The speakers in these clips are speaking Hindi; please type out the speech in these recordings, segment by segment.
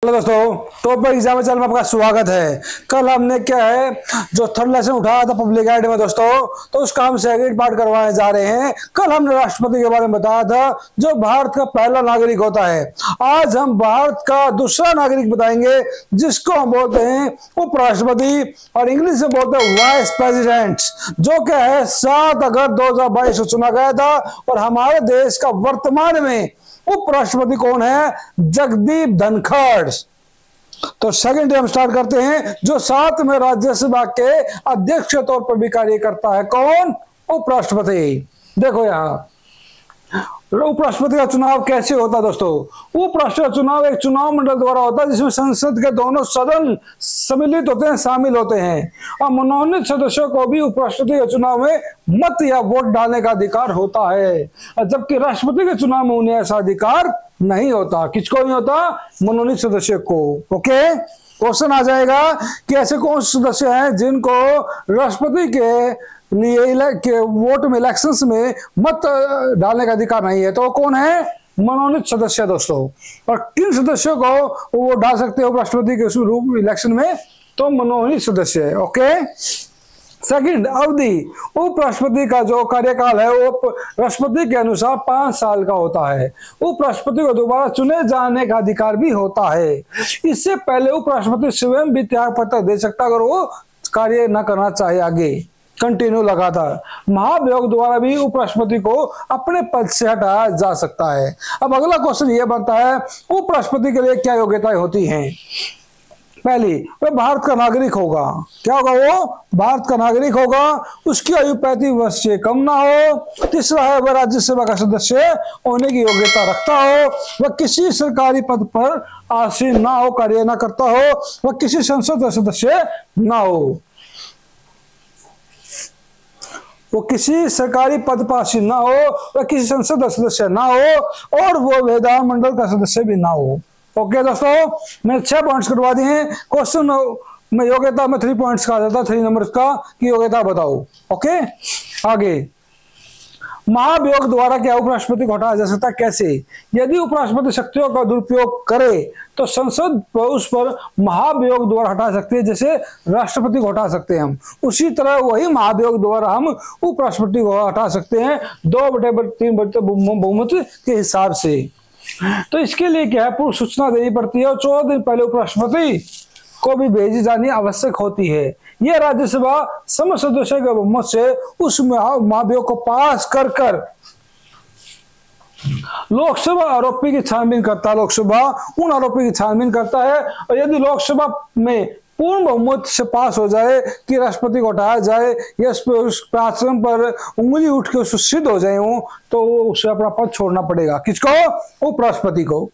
हेलो दोस्तों, टॉप एग्जाम चैनल में आपका स्वागत है। कल हमने क्या है जो थर्ड लेसन उठाया था पब्लिक एड में दोस्तों, तो उसका हम सेकंड पार्ट करवाने जा रहे हैं। कल हमने राष्ट्रपति के बारे में बताया था जो भारत का पहला नागरिक होता है। आज हम भारत का दूसरा नागरिक बताएंगे जिसको हम बोलते हैं उपराष्ट्रपति और इंग्लिश में बोलते हैं वाइस प्रेसिडेंट, जो क्या है 7 अगस्त 2022 को चुना गया था। और हमारे देश का वर्तमान में उपराष्ट्रपति कौन है? जगदीप धनखड़। तो सेकंड हम स्टार्ट करते हैं, जो साथ में राज्यसभा के अध्यक्ष के तौर पर भी कार्य करता है। कौन? उपराष्ट्रपति। देखो यहाँ उपराष्ट्रपति का चुनाव कैसे होता है दोस्तों। उपराष्ट्रपति का चुनाव एक चुनाव मंडल द्वारा होता है जिसमें संसद के दोनों सदन सम्मिलित होते हैं, शामिल होते हैं। और मनोनीत सदस्यों को भी उपराष्ट्रपति के चुनाव में मत या वोट डालने का अधिकार होता है, जबकि राष्ट्रपति के चुनाव में उन्हें ऐसा अधिकार नहीं होता। किसको नहीं होता? मनोनीत सदस्य को। ओके, क्वेश्चन आ जाएगा कि ऐसे कौन से सदस्य हैं जिनको राष्ट्रपति के लिए वोट में इलेक्शंस में मत डालने का अधिकार नहीं है। तो कौन है? मनोनीत सदस्य दोस्तों। और किन सदस्यों को वो डाल सकते हैं उपराष्ट्रपति के इलेक्शन में? तो मनोनीत सदस्य है। ओके, सेकंड अवधि। उपराष्ट्रपति का जो कार्यकाल है वो राष्ट्रपति के अनुसार 5 साल का होता है। उपराष्ट्रपति को दोबारा चुने जाने का अधिकार भी होता है। इससे पहले उपराष्ट्रपति स्वयं भी त्याग पत्र दे सकता अगर वो कार्य न करना चाहे, आगे कंटिन्यू लगातार। महाभियोग द्वारा भी उपराष्ट्रपति को अपने पद से हटाया जा सकता है। अब अगला क्वेश्चन यह बनता है उपराष्ट्रपति के लिए क्या योग्यताएं होती हैं? पहली, वह भारत का नागरिक होगा। क्या होगा? वो भारत का नागरिक होगा। उसकी आयु 35 वर्ष से कम ना हो। तीसरा है वह राज्यसभा का सदस्य होने की योग्यता रखता हो। वह किसी सरकारी पद पर आसीन ना हो, कार्य ना करता हो। वह किसी संसद का सदस्य ना हो। वो किसी सरकारी पद पर आसीन ना हो, वह किसी संसद का सदस्य ना हो, और वो विधानमंडल का सदस्य भी ना हो। ओके दोस्तों, मैंने 6 पॉइंट्स करवा दिए हैं। क्वेश्चन में योग्यता में 3 पॉइंट्स कहा जाता है, 3 नंबर का की योग्यता बताओ। ओके, आगे महाभियोग द्वारा क्या उपराष्ट्रपति को हटाया जा सकता है? कैसे? यदि उपराष्ट्रपति शक्तियों का दुरुपयोग करे तो संसद उस पर महाभियोग द्वारा हटा सकते हैं, जैसे राष्ट्रपति को हटा सकते हैं हम। उसी तरह वही महाभियोग द्वारा हम उपराष्ट्रपति को हटा सकते हैं 2/3 बहुमत के हिसाब से। तो इसके लिए क्या है, पूर्व सूचना देनी पड़ती है और 14 दिन पहले उपराष्ट्रपति को भी भेजी जानी आवश्यक होती है। यह राज्यसभा सम सदस्यों के बहुमत से उस महाभियोग को पास कर लोकसभा आरोपी की छानबीन करता है। लोकसभा उन आरोपी की छानबीन करता है, और यदि लोकसभा में पूर्ण बहुमत से पास हो जाए कि राष्ट्रपति को हटाया जाए या उस आश्रम पर उंगली उठ के उसको सिद्ध हो जाए हो, तो उसे अपना पद छोड़ना पड़ेगा। किसको? उपराष्ट्रपति को।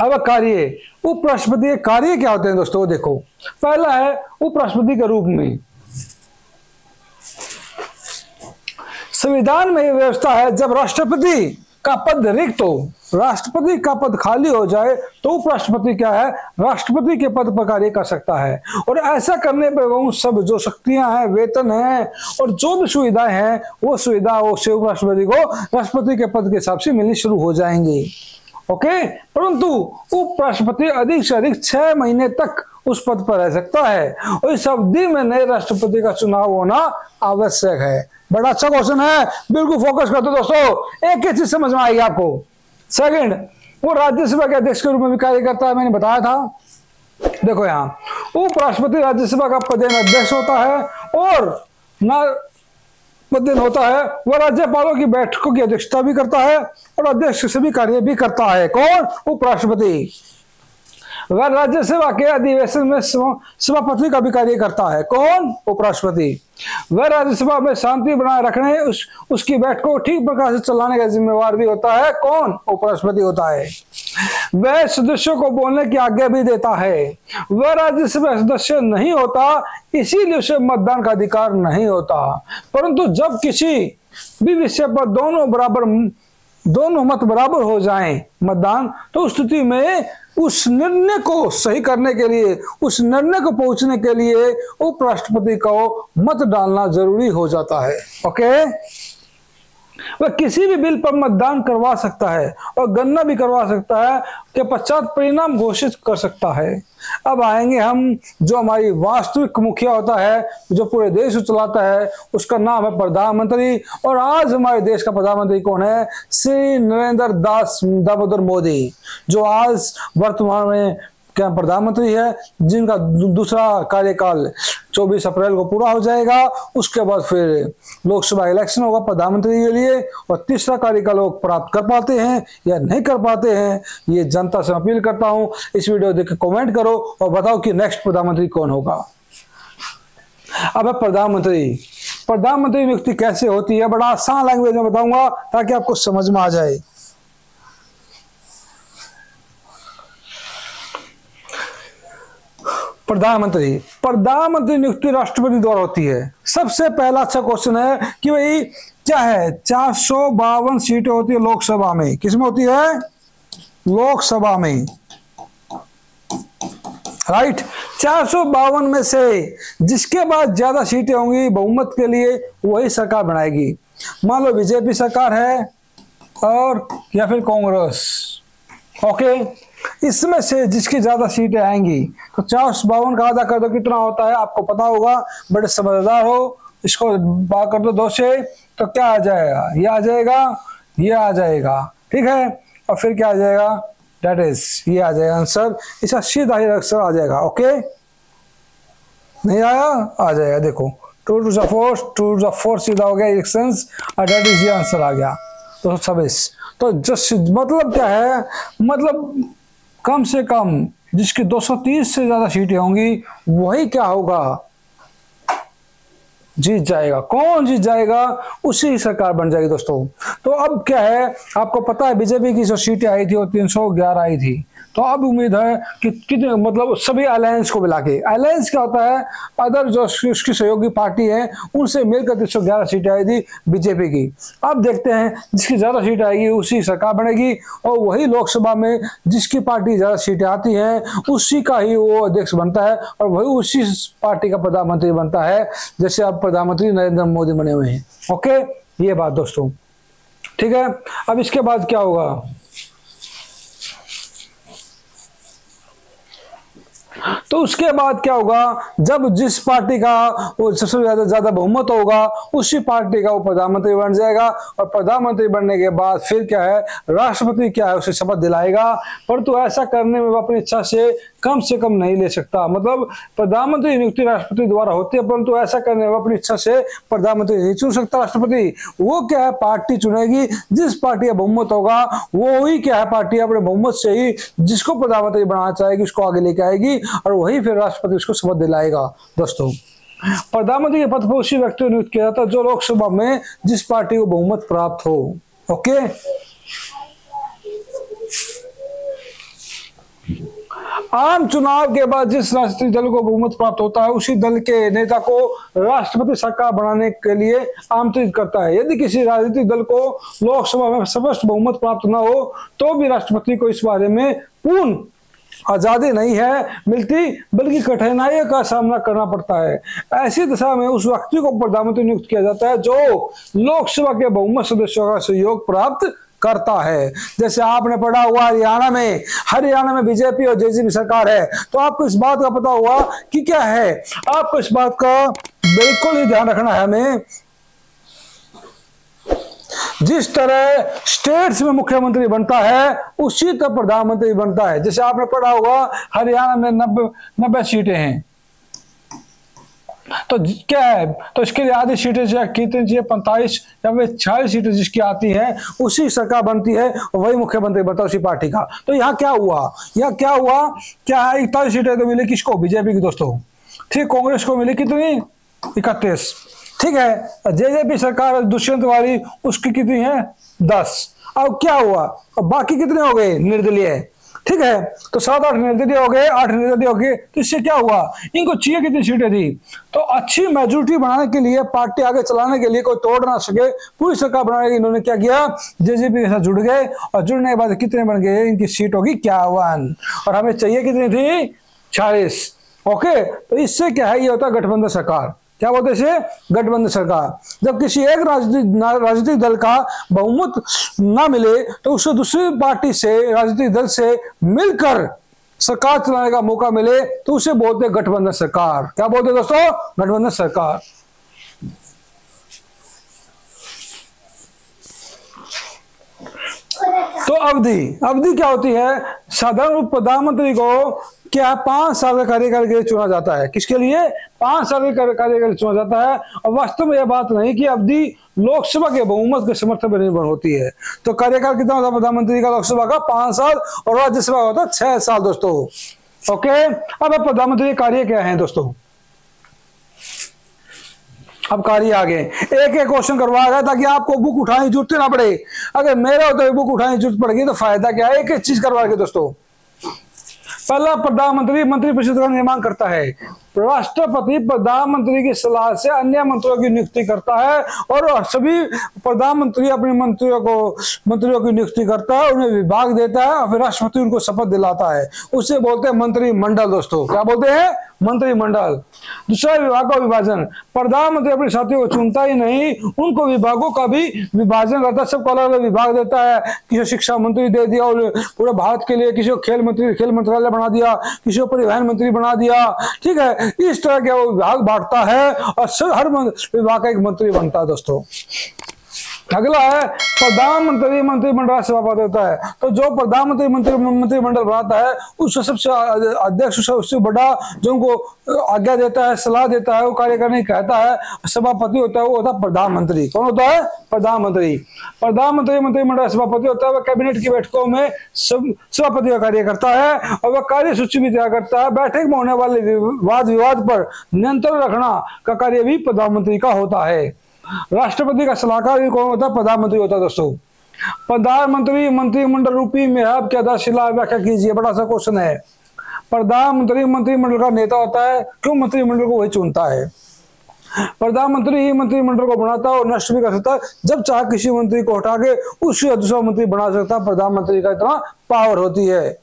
अब कार्य, उपराष्ट्रपति के कार्य क्या होते हैं दोस्तों? देखो, पहला है उपराष्ट्रपति के रूप में संविधान में यह व्यवस्था है जब राष्ट्रपति का पद रिक्त हो, राष्ट्रपति का पद खाली हो जाए तो उपराष्ट्रपति क्या है, राष्ट्रपति के पद पर कार्य कर सकता है। और ऐसा करने पर वो सब जो शक्तियां हैं, वेतन है और जो भी सुविधाएं हैं, वो सुविधा से उपराष्ट्रपति को राष्ट्रपति के पद के हिसाब से मिलनी शुरू हो जाएंगे। ओके, परंतु उपराष्ट्रपति अधिक से अधिक 6 महीने तक उस पद पर रह सकता है, और इस अवधि में नए राष्ट्रपति का चुनाव होना आवश्यक है। बड़ा अच्छा क्वेश्चन है, बिल्कुल फोकस कर दो दोस्तों, एक ही चीज समझ में आएगी आपको। सेकंड, वो राज्यसभा के अध्यक्ष के रूप में भी कार्य करता है, मैंने बताया था। देखो यहाँ उपराष्ट्रपति राज्यसभा का पदेन अध्यक्ष होता है और पदेन होता है। वह राज्यपालों की बैठकों की अध्यक्षता भी करता है और अध्यक्ष से भी कार्य भी करता है। कौन? उपराष्ट्रपति। वह राज्यसभा के अधिवेशन में सभापति का भी कार्य करता है। कौन? उपराष्ट्रपति। वह राज्यसभा में शांति बनाए रखने उसकी बैठकों को ठीक प्रकार से चलाने का जिम्मेवार भी होता है। कौन? उपराष्ट्रपति होता है। वह सदस्यों को बोलने की आज्ञा भी देता है। वह राज्यसभा सदस्य नहीं होता, इसीलिए उसे मतदान का अधिकार नहीं होता। परंतु जब किसी भी विषय पर दोनों मत बराबर हो जाएं मतदान, तो उस स्थिति में उस निर्णय को सही करने के लिए, उस निर्णय को पहुंचने के लिए उपराष्ट्रपति को मत डालना जरूरी हो जाता है। ओके, वह किसी भी बिल पर मतदान करवा सकता है और गणना भी करवा सकता है, के पश्चात परिणाम घोषित कर सकता है। अब आएंगे हम जो हमारी वास्तविक मुखिया होता है, जो पूरे देश को चलाता है, उसका नाम है प्रधानमंत्री। और आज हमारे देश का प्रधानमंत्री कौन है? श्री नरेंद्र दास दामोदर मोदी, जो आज वर्तमान में क्या प्रधानमंत्री है, जिनका दूसरा कार्यकाल 24 अप्रैल को पूरा हो जाएगा। उसके बाद फिर लोकसभा इलेक्शन होगा प्रधानमंत्री के लिए, और तीसरा कार्यकाल लोग प्राप्त कर पाते हैं या नहीं कर पाते हैं, ये जनता से अपील करता हूं। इस वीडियो देख के कमेंट करो और बताओ कि नेक्स्ट प्रधानमंत्री कौन होगा। अब प्रधानमंत्री नियुक्ति कैसे होती है, बड़ा आसान लैंग्वेज में बताऊंगा ताकि आपको समझ में आ जाए। प्रधानमंत्री नियुक्ति राष्ट्रपति द्वारा होती है। सबसे पहला अच्छा क्वेश्चन है कि भाई क्या है, 452 सीटें होती है लोकसभा में। किसमें होती है? लोकसभा में, राइट। 452 में से जिसके पास ज्यादा सीटें होंगी बहुमत के लिए, वही सरकार बनाएगी। मान लो बीजेपी सरकार है और या फिर कांग्रेस, ओके। इसमें से जिसकी ज्यादा सीटें आएंगी, तो 452 का आधा कर दो, कितना होता है आपको पता होगा, बड़े समझदार हो। इसको भाग कर दो 2 से, तो क्या आ जाएगा? ये आ जाएगा, ये आ जाएगा, ठीक है। और फिर क्या आ जाएगा? दैट इज ये आ जाएगा आंसर। इसका सीधा ही आंसर आ जाएगा, ओके। नहीं आया? आ जाएगा, देखो 2 to the 4 सीधा हो गया इलेक्शंस, और दैट इज ये आंसर आ गया 226। तो जस्ट मतलब क्या है, मतलब कम से कम जिसकी 230 से ज्यादा सीटें होंगी, वही क्या होगा? जीत जाएगा। कौन जीत जाएगा? उसी सरकार बन जाएगी दोस्तों। तो अब क्या है, आपको पता है बीजेपी की जो सीटें आई थी वो 311 आई थी। तो अब उम्मीद है कि कितने, मतलब सभी अलायंस को मिला के, अलायंस क्या होता है, अदर जो उसकी सहयोगी पार्टी है उनसे मिलकर 311 सीटें आई थी बीजेपी की। अब देखते हैं जिसकी ज्यादा सीट आएगी उसी सरकार बनेगी, और वही लोकसभा में जिसकी पार्टी ज्यादा सीटें आती हैं उसी का ही वो अध्यक्ष बनता है, और वही उसी पार्टी का प्रधानमंत्री बनता है, जैसे अब प्रधानमंत्री नरेंद्र मोदी बने हुए हैं, ओके। ये बात दोस्तों, ठीक है। अब इसके बाद क्या होगा, तो उसके बाद क्या होगा, जब जिस पार्टी का वो सबसे ज्यादा बहुमत होगा उसी पार्टी का वो प्रधानमंत्री बन जाएगा, और प्रधानमंत्री बनने के बाद फिर क्या है, राष्ट्रपति क्या है उसे शपथ दिलाएगा। परंतु ऐसा करने में वो अपनी इच्छा से कम नहीं ले सकता। मतलब प्रधानमंत्री नियुक्ति राष्ट्रपति द्वारा होती है, परंतु ऐसा करने में अपनी इच्छा से प्रधानमंत्री नहीं चुन सकता राष्ट्रपति। वो क्या है, पार्टी चुनेगी, जिस पार्टी का बहुमत होगा वो ही क्या है, पार्टी अपने बहुमत से ही जिसको प्रधानमंत्री बनाना चाहेगी उसको आगे लेके आएगी, और वही फिर राष्ट्रपति उसको शपथ दिलाएगा। दोस्तों, प्रधानमंत्री के पद पर उसी व्यक्ति को नियुक्त किया जाता है जो लोकसभा में जिस पार्टी को बहुमत प्राप्त हो, ओके। आम चुनाव के बाद जिस राजनीतिक दल को बहुमत प्राप्त होता है उसी दल के नेता को राष्ट्रपति सरकार बनाने के लिए आमंत्रित करता है। यदि किसी राजनीतिक दल को लोकसभा में स्पष्ट बहुमत प्राप्त न हो तो भी राष्ट्रपति को इस बारे में पूर्ण आजादी नहीं है मिलती, बल्कि कठिनाइयों का सामना करना पड़ता है। ऐसी दशा में उस व्यक्ति को प्रधानमंत्री नियुक्त किया जाता है जो लोकसभा के बहुमत सदस्यों का सहयोग प्राप्त करता है। जैसे आपने पढ़ा हुआ हरियाणा में बीजेपी और जेजेपी सरकार है, तो आपको इस बात का पता हुआ कि क्या है, आपको इस बात का बिल्कुल ही ध्यान रखना है हमें। जिस तरह स्टेट्स में मुख्यमंत्री बनता है उसी तरह प्रधानमंत्री बनता है। जैसे आपने पढ़ा होगा हरियाणा में 90 सीटें हैं, तो क्या है, तो इसके लिए आधी सीटें कितनी चाहिए, 45 या फिर 46 सीटें जिसकी आती हैं उसी सरकार बनती है, वही मुख्यमंत्री बनता है उसी पार्टी का। तो यहाँ क्या हुआ, क्या है 41 सीटें तो मिली किसको, बीजेपी की दोस्तों, ठीक। कांग्रेस को मिली कितनी, 31, ठीक है। जेजेपी सरकार दुष्यंत वाली उसकी कितनी है, 10। अब क्या हुआ, अब बाकी कितने हो गए, निर्दलीय, ठीक है। तो 7-8 निर्दलीय हो गए, 8 निर्दलीय हो गए। तो इससे क्या हुआ, इनको चाहिए कितनी सीटें थी, तो अच्छी मेजोरिटी बनाने के लिए, पार्टी आगे चलाने के लिए, कोई तोड़ ना सके, पूरी सरकार बनाने के लिए इन्होंने क्या किया, जेजेपी के साथ जुड़ गए, और जुड़ने के बाद कितने बन गए, इनकी सीट होगी 51, और हमें चाहिए कितनी थी, 46, ओके। तो इससे क्या है, ये होता है गठबंधन सरकार, क्या बोलते हैं इसे? गठबंधन सरकार। जब किसी एक राजनीतिक दल का बहुमत ना मिले तो उसे दूसरी पार्टी से, राजनीतिक दल से मिलकर सरकार चलाने का मौका मिले तो उसे बोलते हैं गठबंधन सरकार। क्या बोलते हैं दोस्तों? गठबंधन सरकार। तो अवधि क्या होती है? साधारण प्रधानमंत्री को क्या 5 साल का कार्यकाल के लिए चुना जाता है। किसके लिए? 5 साल के कार्यकाल के लिए चुना जाता है। और वास्तव में यह बात नहीं कि अवधि लोकसभा के बहुमत के समर्थन पर निर्भर होती है। तो कार्यकाल कितना होता है प्रधानमंत्री का? लोकसभा का 5 साल और राज्यसभा का होता है 6 साल दोस्तों। ओके, अब प्रधानमंत्री के कार्य क्या है दोस्तों? अब कार्य आगे एक एक क्वेश्चन करवाया गया ताकि आपको बुक उठाने की जरूरत ना पड़े। अगर मेरा होता है बुक उठाने की जरूरत पड़ेगी तो फायदा क्या है? एक एक चीज करवा के दोस्तों। पहला, प्रधानमंत्री मंत्रिपरिषद का निर्माण करता है। राष्ट्रपति प्रधानमंत्री की सलाह से अन्य मंत्रियों की नियुक्ति करता है और सभी प्रधानमंत्री अपने मंत्रियों की नियुक्ति करता है, उन्हें विभाग देता है और फिर राष्ट्रपति उनको शपथ दिलाता है। उसे बोलते हैं मंत्रिमंडल दोस्तों। क्या बोलते हैं? मंत्रिमंडल। दूसरा, विभाग का विभाजन। प्रधानमंत्री अपने साथियों को चुनता ही नहीं, उनको विभागों का भी विभाजन करता है, सबको अलग अलग विभाग देता है। किसी शिक्षा मंत्री दे दिया और पूरे भारत के लिए, किसी को खेल मंत्रालय बना दिया, किसी को परिवहन मंत्री बना दिया। ठीक है, इस तरह के वो विभाग बांटता है और हर विभाग का एक मंत्री बनता है दोस्तों। अगला है प्रधानमंत्री मंत्रिमंडल सभापति होता है। तो जो प्रधानमंत्री मंत्रिमंडल बनाता है उसका सबसे अध्यक्ष, सबसे बड़ा जो उनको आज्ञा देता है, सलाह देता है, वो कार्य करने कहता है, सभापति होता है, वो होता है प्रधानमंत्री। कौन होता है? प्रधानमंत्री। प्रधानमंत्री मंत्रिमंडल सभापति होता है, वह कैबिनेट की बैठकों में सभापति का कार्य करता है और वह कार्य सूची भी तैयार करता है। बैठक में होने वाले वाद विवाद पर नियंत्रण रखना का कार्य भी प्रधानमंत्री का होता है। राष्ट्रपति का सलाहकार भी कौन होता है? प्रधानमंत्री होता है दोस्तों। प्रधानमंत्री मंत्रिमंडल रूपी में आप क्या दर्शाला व्याख्या कीजिए। बड़ा सा क्वेश्चन है। प्रधानमंत्री मंत्रिमंडल का नेता होता है। क्यों? मंत्रिमंडल को वही चुनता है। प्रधानमंत्री ही मंत्रिमंडल को बनाता है और नष्ट भी कर सकता है। जब चाहे किसी मंत्री को हटा के उससे दूसरा मंत्री बना सकता है। प्रधानमंत्री का इतना पावर होती है।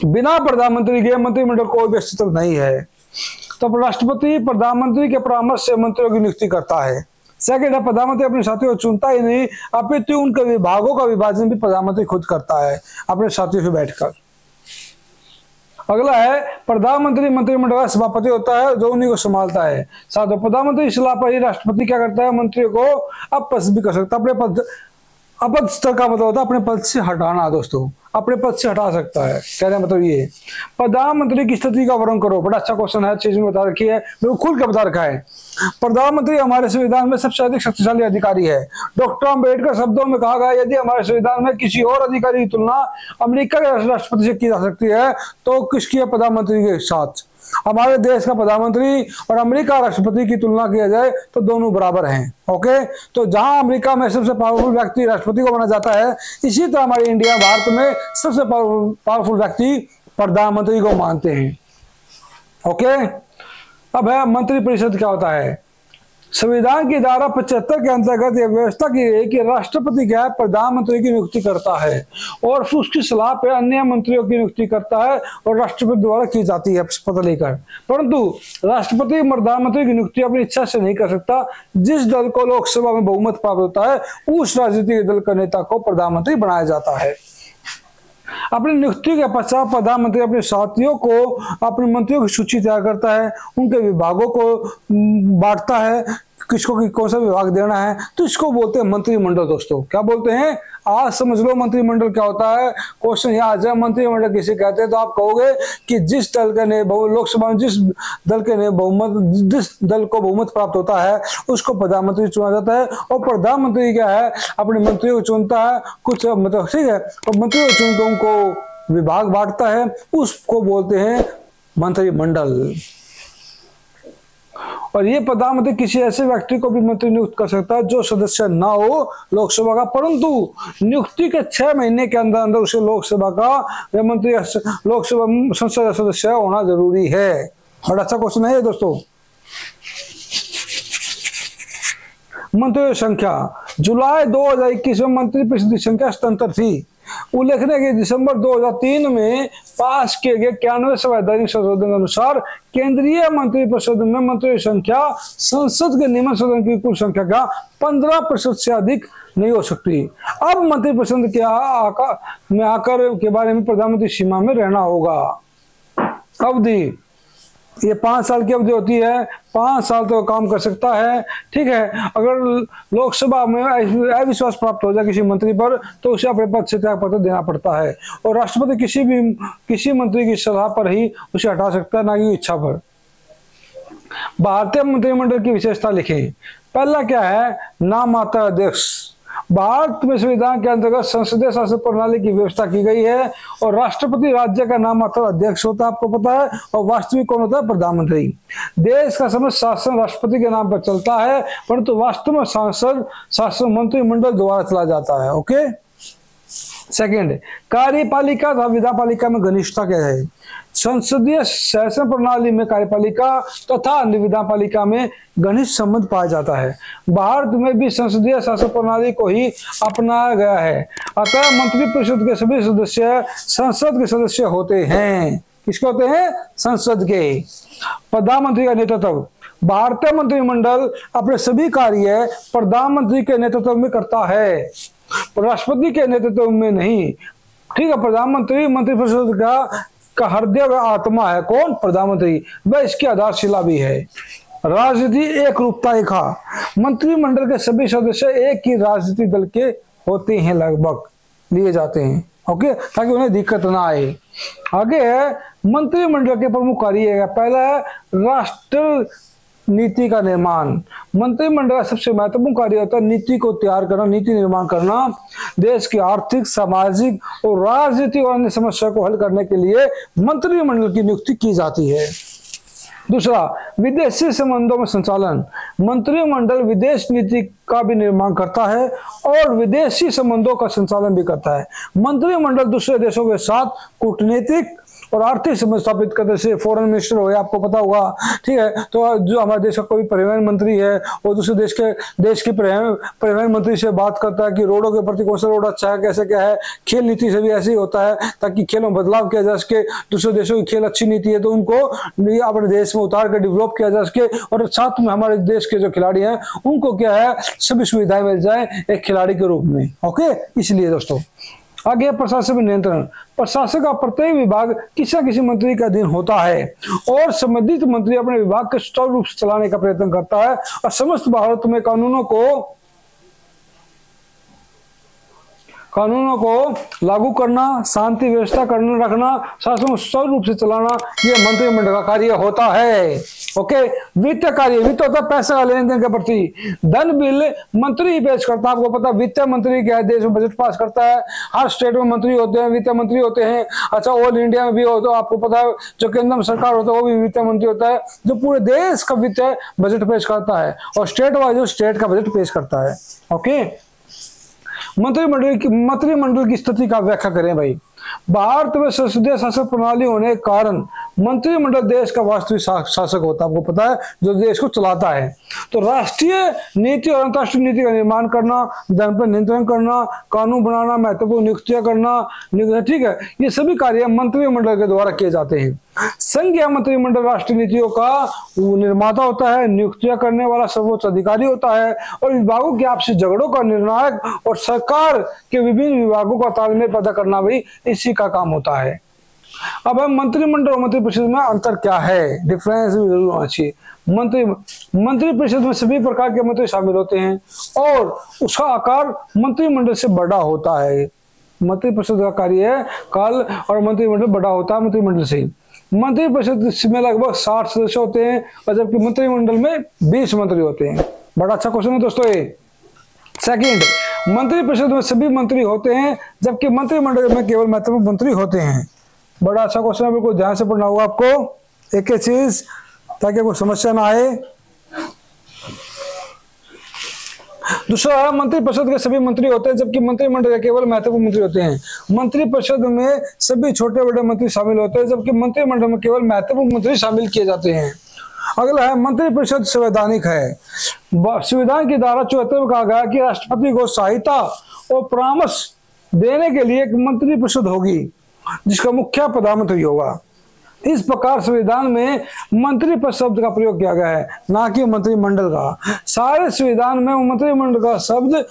बिना प्रधानमंत्री के मंत्रिमंडल कोई भी अस्तित्व नहीं है। तो राष्ट्रपति प्रधानमंत्री के परामर्श से मंत्रियों की नियुक्ति करता है। सेकंड है, प्रधानमंत्री अपने साथियों को चुनता ही नहीं, अपितु उनके विभागों का विभाजन भी प्रधानमंत्री खुद करता है अपने साथियों से बैठकर। अगला है, प्रधानमंत्री मंत्रिमंडल का सभापति होता है जो उन्हीं को संभालता है। साथ प्रधानमंत्री सलाह पर ही राष्ट्रपति क्या करता है? मंत्रियों को अपदस्थ भी कर सकता है। अपने पद, अपदस्थ का मतलब होता है अपने पद से हटाना दोस्तों। अपने पद से हटा सकता है। कहने मतलब ये, प्रधानमंत्री की स्थिति का वर्णन करो। बड़ा अच्छा क्वेश्चन है, चीज में बता रखी है, बिल्कुल खुल के बता रखा है। प्रधानमंत्री हमारे संविधान में सबसे अधिक शक्तिशाली अधिकारी है। डॉक्टर अम्बेडकर शब्दों में कहा गया, यदि हमारे संविधान में किसी और अधिकारी की तुलना अमेरिका के राष्ट्रपति से की जा सकती है तो किसकी है? प्रधानमंत्री के साथ। हमारे देश का प्रधानमंत्री और अमेरिका राष्ट्रपति की तुलना किया जाए तो दोनों बराबर हैं। ओके, तो जहां अमेरिका में सबसे पावरफुल व्यक्ति राष्ट्रपति को माना जाता है, इसी तरह हमारे इंडिया भारत में सबसे पावरफुल व्यक्ति प्रधानमंत्री को मानते हैं। ओके, अब है मंत्रिपरिषद क्या होता है। संविधान की धारा 75 के अंतर्गत यह व्यवस्था की है कि राष्ट्रपति क्या है? प्रधानमंत्री की नियुक्ति करता है और फिर उसकी सलाह पर अन्य मंत्रियों की नियुक्ति करता है और राष्ट्रपति द्वारा की जाती है पत्र लेकर। परंतु राष्ट्रपति प्रधानमंत्री की नियुक्ति अपनी इच्छा से नहीं कर सकता। जिस दल को लोकसभा में बहुमत प्राप्त होता है उस राजनीतिक दल का नेता को प्रधानमंत्री बनाया जाता है। अपनी नियुक्ति के पश्चात प्रधानमंत्री अपने साथियों को, अपने मंत्रियों की सूची तैयार करता है, उनके विभागों को बांटता है, किसको कौन सा विभाग देना है, तो इसको बोलते हैं मंत्रिमंडल दोस्तों। क्या बोलते हैं? आज समझ लो मंत्रिमंडल क्या होता है। क्वेश्चन यहाँ आ जाए मंत्रिमंडल किसे कहते हैं, तो आप कहोगे कि जिस दल के ने लोकसभा में जिस दल के ने बहुमत, जिस दल को बहुमत प्राप्त होता है उसको प्रधानमंत्री चुना जाता है। और प्रधानमंत्री क्या है? अपने मंत्रियों को चुनता है, कुछ मतलब ठीक है, और मंत्रियों को चुनकर उनको विभाग बांटता है, उसको बोलते हैं मंत्रिमंडल। और ये प्रधानमंत्री किसी ऐसे व्यक्ति को भी मंत्री नियुक्त कर सकता है जो सदस्य ना हो लोकसभा का, परंतु नियुक्ति के 6 महीने के अंदर अंदर उसे लोकसभा का मंत्री, लोकसभा संसद सदस्य होना जरूरी है। बड़ा अच्छा क्वेश्चन है ये दोस्तों। मंत्रियों की संख्या, जुलाई 2021 में मंत्रिपरिषद की संख्या 77 थी। उल्लेखनीय है कि दिसंबर 2003 में पास किए गए 91 संवैधानिक संशोधन के अनुसार केंद्रीय मंत्रिपरिषद में मंत्रियों की संख्या संसद के निम्न सदन की कुल संख्या का 15% से अधिक नहीं हो सकती। अब मंत्रिपरिषद के आकार में आकर के बारे में प्रधानमंत्री सीमा में रहना होगा। अवधि ये 5 साल की अवधि होती है, 5 साल तो काम कर सकता है, ठीक है। अगर लोकसभा में अविश्वास प्राप्त हो जाए किसी मंत्री पर तो उसे अपने पद से त्याग पत्र देना पड़ता है और राष्ट्रपति किसी मंत्री की सलाह पर ही उसे हटा सकता है, ना कि इच्छा पर। भारतीय मंत्रिमंडल की विशेषता लिखें। पहला क्या है, नाम मात्र अध्यक्ष। भारत में संविधान के अंतर्गत संसदीय शासन प्रणाली की व्यवस्था की गई है और राष्ट्रपति राज्य का नाम मात्र अध्यक्ष होता है, आपको पता है, और वास्तविक कौन होता है, प्रधानमंत्री। देश का समस्त शासन राष्ट्रपति के नाम पर चलता है, परंतु वास्तव में सांसद शासन मंत्रिमंडल द्वारा चला जाता है। ओके। सेकंड, कार्यपालिका तथा विधानपालिका में घनिष्ठता क्या है। संसदीय शासन प्रणाली में कार्यपालिका तथा विधानपालिका में घनिष्ठ संबंध पाया जाता है। भारत में भी संसदीय शासन प्रणाली को ही अपनाया गया है, अतः मंत्रिपरिषद के सभी सदस्य संसद के सदस्य होते हैं। किसके होते हैं, संसद के। प्रधानमंत्री का नेतृत्व। भारतीय मंत्रिमंडल अपने सभी कार्य प्रधानमंत्री के नेतृत्व में करता है, राष्ट्रपति के नेतृत्व में नहीं, ठीक है। प्रधानमंत्री मंत्रिपरिषद का हृदय व आत्मा है। कौन, प्रधानमंत्री, वह इसकी आधारशिला भी है। राजनीति एक रूपता रेखा। मंत्रिमंडल के सभी सदस्य एक ही राजनीतिक दल के होते हैं, लगभग लिए जाते हैं, ओके, ताकि उन्हें दिक्कत ना आए। आगे है मंत्रिमंडल के प्रमुख कार्य है। पहला है राष्ट्र नीति का निर्माण। मंत्रिमंडल का सबसे महत्वपूर्ण कार्य होता है नीति को तैयार करना, नीति निर्माण करना। देश की आर्थिक, सामाजिक और राजनीतिक और अन्य समस्या को हल करने के लिए मंत्रिमंडल की नियुक्ति की जाती है। दूसरा, विदेशी संबंधों में संचालन। मंत्रिमंडल विदेश नीति का भी निर्माण करता है और विदेशी संबंधों का संचालन भी करता है। मंत्रिमंडल दूसरे देशों के साथ कूटनीतिक और आर्थिक संबंध स्थापित करते, जैसे फॉरेन मिनिस्टर हो, आपको पता होगा, ठीक है। तो जो हमारे देश का कोई परिवहन मंत्री है वो दूसरे देश के परिवहन मंत्री से बात करता है कि रोडों के प्रति कौन सा रोड अच्छा है, कैसे क्या है। खेल नीति से भी ऐसे ही होता है, ताकि खेलों में बदलाव किया जा सके। दूसरे देशों की खेल अच्छी नीति है तो उनको अपने देश में उतार कर डेवलप किया जा सके, और साथ में हमारे देश के जो खिलाड़ी हैं उनको क्या है, सभी सुविधाएं मिल जाए एक खिलाड़ी के रूप में। ओके, इसलिए दोस्तों आगे प्रशासन में नियंत्रण। प्रशासन का प्रत्येक विभाग किसी न किसी मंत्री का अधीन होता है और संबंधित मंत्री अपने विभाग के सुचारू रूप से चलाने का प्रयत्न करता है और समस्त भारत में कानूनों को लागू करना, शांति व्यवस्था करना, रखना, शासन को सुचारू रूप से चलाना, यह मंत्रिमंडल का कार्य होता है। ओके। वित्त कार्य, वित्त होता है पैसा लेन देन के प्रति। धन बिल मंत्री ही पेश करता है, आपको पता, वित्त मंत्री क्या है, देश में बजट पास करता है। हर स्टेट में मंत्री होते हैं, वित्त मंत्री होते हैं। अच्छा, ऑल इंडिया में भी हो तो आपको पता है जो केंद्र में सरकार होता है वो भी वित्त मंत्री होता है, जो पूरे देश का वित्त बजट पेश करता है, और स्टेट वाइज स्टेट का बजट पेश करता है। ओके। मंत्रिमंडल की स्थिति का व्याख्या करें भाई। भारत में संसदीय शासन प्रणाली होने के कारण मंत्रिमंडल देश का वास्तविक शासक होता है, आपको पता है, जो देश को चलाता है। तो राष्ट्रीय नीति और अंतर्राष्ट्रीय नीति का निर्माण करना, धन पर नियंत्रण करना, कानून बनाना, महत्वपूर्ण नियुक्तियां करना, ठीक है, ये सभी कार्य मंत्रिमंडल के द्वारा किए जाते हैं। संघीय मंत्रिमंडल राष्ट्रीय नीतियों का निर्माता होता है, नियुक्तियां करने वाला सर्वोच्च अधिकारी होता है और विभागों के आपसी झगड़ों का निर्णायक और सरकार के विभिन्न विभागों का तालमेल पैदा करना भी इसी का काम होता है। अब मंत्रिमंडल और मंत्रिपरिषद में अंतर क्या है, डिफरेंस भी जरूर होना चाहिए। मंत्रिपरिषद में सभी प्रकार के मंत्री शामिल होते हैं और उसका आकार मंत्रिमंडल से बड़ा होता है। मंत्रिपरिषद का कार्य है काल और मंत्रिमंडल बड़ा होता है मंत्रिमंडल से। मंत्रिपरिषद में लगभग 60 सदस्य होते हैं और जबकि मंत्रिमंडल में 20 मंत्री होते हैं। बड़ा अच्छा क्वेश्चन है दोस्तों ये। सेकंड, मंत्रिपरिषद में सभी मंत्री होते हैं जबकि मंत्रिमंडल में केवल महत्वपूर्ण मंत्री होते हैं। बड़ा अच्छा क्वेश्चन है, बिल्कुल ध्यान से पढ़ना होगा आपको एक एक चीज, ताकि कोई समस्या ना आए। दूसरा, मंत्रिपरिषद के सभी मंत्री होते हैं जबकि मंत्रिमंडल के केवल महत्वपूर्ण मंत्री होते हैं। मंत्रिपरिषद में सभी छोटे बड़े मंत्री शामिल होते हैं जबकि मंत्रिमंडल में केवल महत्वपूर्ण मंत्री शामिल किए जाते हैं। अगला है मंत्रिपरिषद संवैधानिक है। संविधान की धारा 74 में कहा गया कि राष्ट्रपति को सहायता और परामर्श देने के लिए एक मंत्रिपरिषद होगी जिसका मुखिया प्रधानमंत्री होगा। इस प्रकार संविधान में मंत्रिपरिषद शब्द का प्रयोग किया गया है, ना कि मंत्रिमंडल का। सारे संविधान में मंत्रिमंडल का शब्द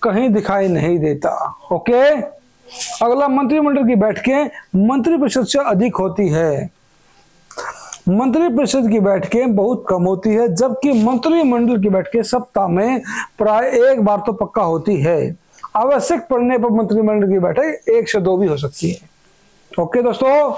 कहीं दिखाई नहीं देता। ओके, अगला, मंत्रिमंडल की बैठकें मंत्रिपरिषद से अधिक होती है। मंत्रिपरिषद की बैठकें बहुत कम होती है, जबकि मंत्रिमंडल की बैठकें सप्ताह में प्राय एक बार तो पक्का होती है। आवश्यक पड़ने पर मंत्रिमंडल की बैठक 1 से 2 भी हो सकती है। ओके दोस्तों,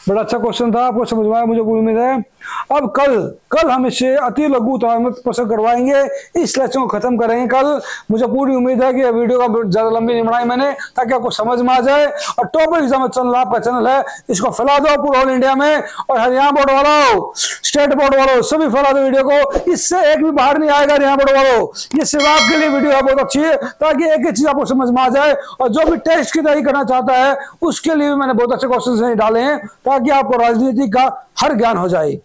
बड़ा अच्छा क्वेश्चन था, आपको समझ में आया मुझे पूरी उम्मीद है। अब कल हम इसे अति लघु प्रश्न करवाएंगे, इस लेक्चर को खत्म करेंगे कल। मुझे पूरी उम्मीद है कि विडियो का ज्यादा लंबी नहीं बनाई मैंने, ताकि आपको समझ में आ जाए। और टॉपर एग्जाम चैनल आपका चैनल है, इसको फैला दो पूरे ऑल इंडिया में। और हरियाणा बोर्ड वालों, स्टेट बोर्ड वालों, सभी फैला दो वीडियो को। इससे एक भी बाहर नहीं आएगा हरियाणा बोर्ड वालों। ये सिर्फ आपके लिए वीडियो है, बहुत अच्छी है, ताकि एक एक चीज आपको समझ में आ जाए। और जो भी टेस्ट की तैयारी करना चाहता है उसके लिए भी मैंने बहुत अच्छे क्वेश्चन डाले हैं, ताकि आपको राजनीति का हर ज्ञान हो जाए।